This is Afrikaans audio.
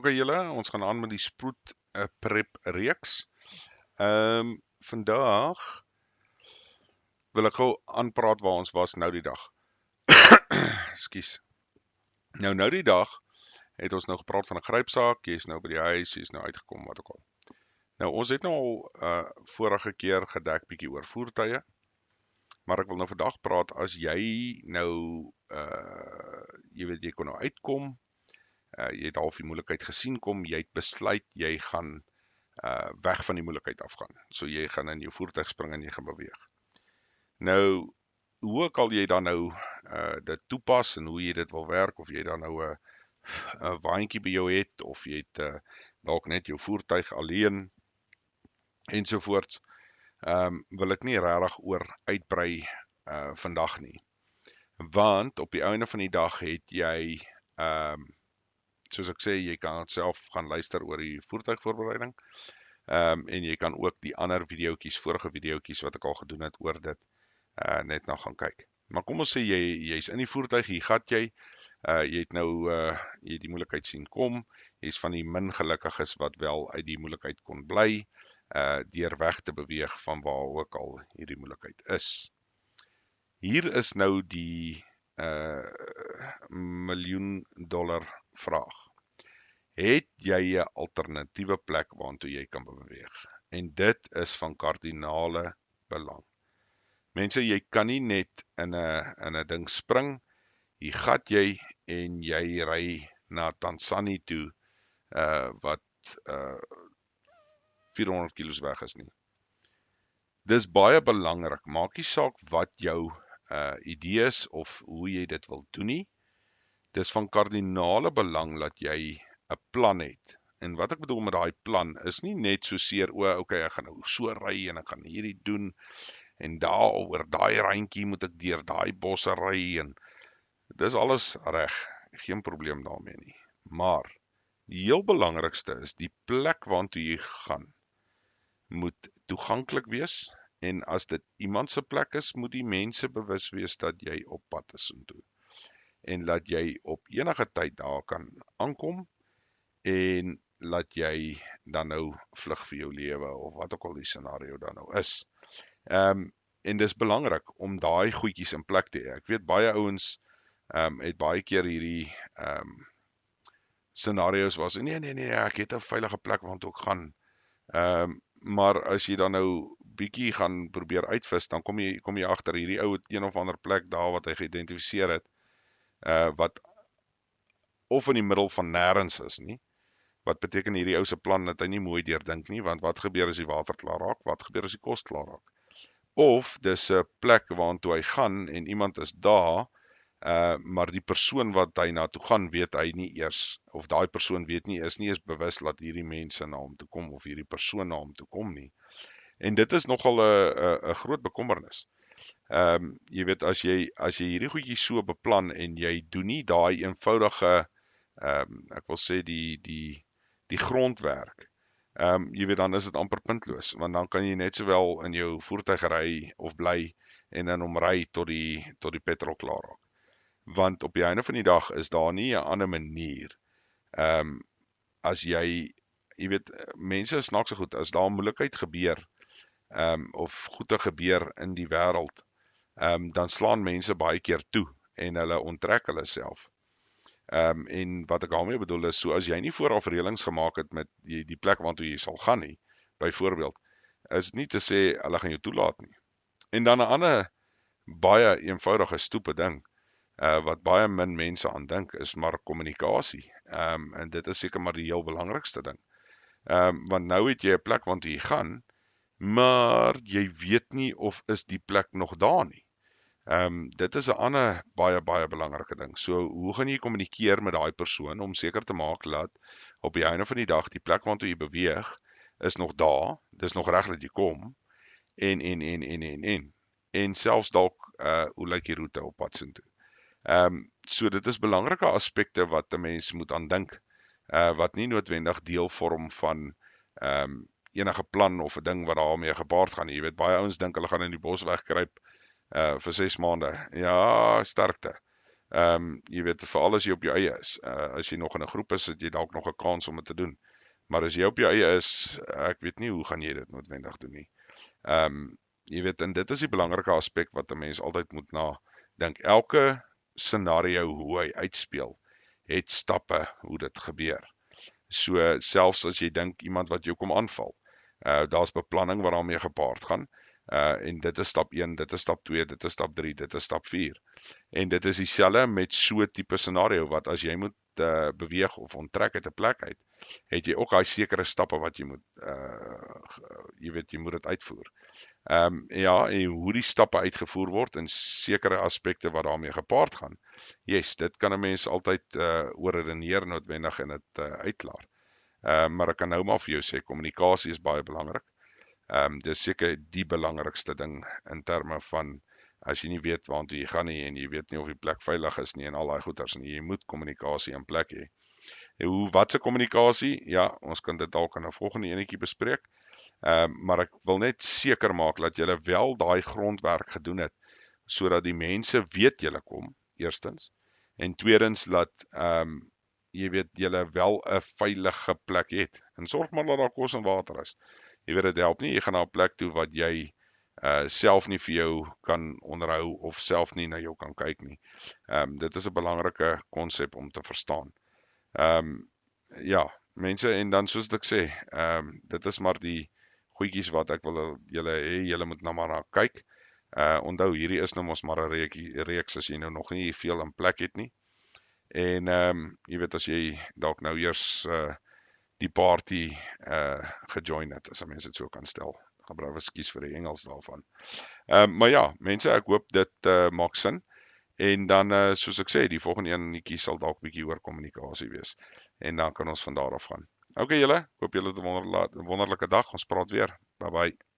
OK julle, ons gaan aan met die spoed prep reeks. Vandag wil ek gou aanpraat waar ons was nou die dag. Ekskuus. Nou die dag het ons nou gepraat van 'n grypsaak, jy is nou by die huis, jy is nou uitgekom, wat ook al. Nou ons het nou al vorige keer gedek bietjie oor voertuie, maar ek wil nou vandag praat as jy nou jy weet jy kon nou uitkom, jy het half die moeilikheid gesien kom, jy het besluit jy gaan weg van die moeilikheid afgaan. So jy gaan in jou voertuig spring en jy gaan beweeg. Nou, hoe ook al jy dan nou dit toepas en hoe jy dit wil werk, of jy dan nou 'n waantjie by jou het, of jy het dalk net jou voertuig alleen, ensovoorts, wil ek nie regtig oor uitbrei vandag nie. Want op die einde van die dag het jy, soos ek sê, jy kan self gaan luister oor die voertuigvoorbereiding, en jy kan ook die ander videoetjies, vorige videoetjies wat ek al gedoen het oor dit, net nou gaan kyk. Maar kom ons sê, jy's in die voertuig, hier gat jy, jy het nou, jy het die moeilikheid sien kom, jy's van die min gelukkiges wat wel uit die moeilikheid kon bly, deur weg te beweeg van waar ook al hierdie moeilikheid is. Hier is nou die $1 miljoen vraag. Het jy 'n alternatiewe plek waartoe jy kan beweeg? En dit is van kardinale belang. Mense, jy kan nie net in 'n ding spring, hier gat jy en jy ry na Tansanië toe, wat 400 kilos weg is nie. Dis baie belangrik, maak nie saak wat jou idees of hoe jy dit wil doen nie. Dis van kardinale belang dat jy 'n plan het. En wat ek bedoel met daai plan is nie net so seer, okay, ek gaan nou so ry en ek gaan hierdie doen en daar oor daai randjie moet ek deur daai bosse ry en dis alles reg, geen probleem daarmee nie. Maar die heel belangrikste is die plek waartoe jy gaan moet toeganklik wees, en as dit iemand se plek is, moet die mense bewus wees dat jy op pad is soontoe en dat jy op enige tyd daar kan aankom en dat jy dan nou vlug vir jou lewe of wat ook al die scenario dan nou is. En dis belangrik om daai goedjies in plek te hê. Ek weet baie ouens het baie keer hierdie scenario's was, nee, ek het 'n veilige plek waartoe ek gaan. Maar as jy dan nou bietjie gaan probeer uitvis, dan kom jy agter hierdie ou het een of ander plek daar wat hy geïdentifiseer het, wat of in die middel van nêrens is nie. Wat beteken hierdie ou se plan dat hy nie mooi deurdink nie, want wat gebeur as die water klaar raak? Wat gebeur as die kos klaar raak? Of dis 'n plek waartoe hy gaan en iemand is daar, maar die persoon wat hy na toe gaan weet hy nie eers, of daai persoon weet nie, is nie eens bewus dat hierdie mense na hom toe kom of hierdie persoon na hom toe kom nie. En dit is nogal 'n groot bekommernis. Jy weet, as jy hierdie goedjies so beplan en jy doen nie daai eenvoudige, ek wil sê die grondwerk, jy weet, dan is dit amper puntloos, want dan kan jy net sowel in jou voertuig ry of bly en in hom ry tot die petrol klaar raak. Want op die einde van die dag is daar nie 'n ander manier, as jy weet, mense is snaakse goed, as daar 'n moeilikheid gebeur, of goede gebeur in die wêreld, dan slaan mense baie keer toe en hulle onttrek hulle self. En wat ek daarmee bedoel is, so as jy nie vooraf reëlings gemaak het met die plek waartoe jy sal gaan nie, byvoorbeeld, is nie te sê hulle gaan jou toelaat nie. En dan 'n ander baie eenvoudige stoepe ding, wat baie min mense aan dink, is maar kommunikasie. En dit is seker maar die heel belangrikste ding. Want nou het jy 'n plek waartoe jy gaan, maar jy weet nie of is die plek nog daar nie. Dit is 'n ander baie belangrike ding. So, hoe gaan jy kommunikeer met daai persoon om seker te maak dat op die einde van die dag die plek waartoe jy beweeg is nog daar, dis nog reg dat jy kom, en selfs dalk hoe lyk die roete op pad soontoe. So dit is belangrike aspekte wat 'n mens moet aan dink, wat nie noodwendig deel vorm van enige plan of 'n ding wat daarmee gepaard gaan. Jy weet, baie ouens dink hulle gaan in die bos wegkruip vir 6 maande. Ja, sterkte. Jy weet, veral as jy op jou eie is. As jy nog in 'n groep is, het jy dalk nog 'n kans om dit te doen. Maar as jy op jou eie is, ek weet nie hoe gaan jy dit noodwendig doen nie. Jy weet, en dit is die belangrike aspek wat 'n mens altyd moet nadink. Elke scenario hoe hy uitspeel, het stappe hoe dit gebeur. So selfs as jy dink iemand wat jou kom aanval, daar's beplanning wat daarmee gepaard gaan. En dit is stap 1, dit is stap 2, dit is stap 3, dit is stap 4. En dit is dieselfde met so tipe scenario wat as jy moet beweeg of onttrek uit 'n plek uit, het jy ook daai sekere stappe wat jy moet jy weet, jy moet dit uitvoer. Ja, en hoe die stappe uitgevoer word en sekere aspekte wat daarmee gepaard gaan. Yes, dit kan 'n mens altyd oor redeneer noodwendig en dit uitklaar. Maar ek kan nou maar vir jou sê, kommunikasie is baie belangrik. Dis seker die belangrikste ding in terme van as jy nie weet waartoe jy gaan nie en jy weet nie of die plek veilig is nie en al daai goeters nie, jy moet kommunikasie in plek hê. Wat se kommunikasie? Ja, ons kan dit dalk in 'n volgende enetjie bespreek. Maar ek wil net seker maak dat julle wel daai grondwerk gedoen het sodat die mense weet julle kom, eerstens, en tweedens dat jy weet julle wel 'n veilige plek het. En sorg maar dat daar kos en water is. Jy weet dit help nie, jy gaan na 'n plek toe wat jy self nie vir jou kan onderhou of self nie na jou kan kyk nie. Dit is 'n belangrike konsep om te verstaan. Ja, mense, en dan soos ek sê, dit is maar die goedjies wat ek wil julle hê, julle moet nou maar na kyk. Onthou, hierdie is nou mos maar 'n reeks as jy nou nog nie veel in plek het nie. En jy weet, as jy dalk nou eers die party gejoin het, as 'n mens dit so kan stel. Gebruik ekskuus vir die Engels daarvan. Maar ja, mense, ek hoop dit maak sin. En dan, soos ek sê, die volgende enetjie sal dalk bietjie oor kommunikasie wees. En dan kan ons van daar af gaan. Okay julle, hoop julle het 'n wonderlike dag. Ons praat weer. Bye bye.